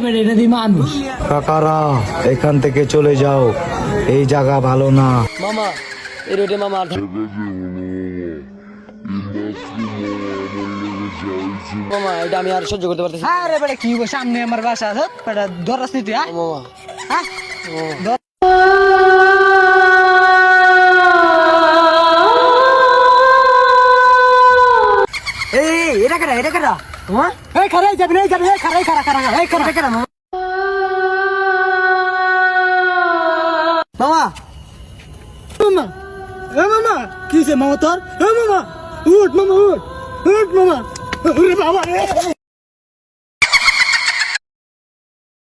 বেড়ে এটা দিয়ে মানুষ। কাকারা এখান থেকে চলে যাও, এই জায়গা ভালো না। মামা এই রোডে মামা মামা এটা আমি আর সহ্য করতে পারতেছি না। আরে বেটা কি হইবো, সামনে আমার বাসা আছে বেটা, ধরাস নি তুই? মামা হ্যাঁ এই এটা কেডা হ্যাঁ? এই খারাই যাবি না, এই যাবি, এই খারা এই খারা মামা। মামা এ মামা কি হইছে মামা তোর? এ মামা উঠ মামা, উঠ মামা, ওরে বাবা রে।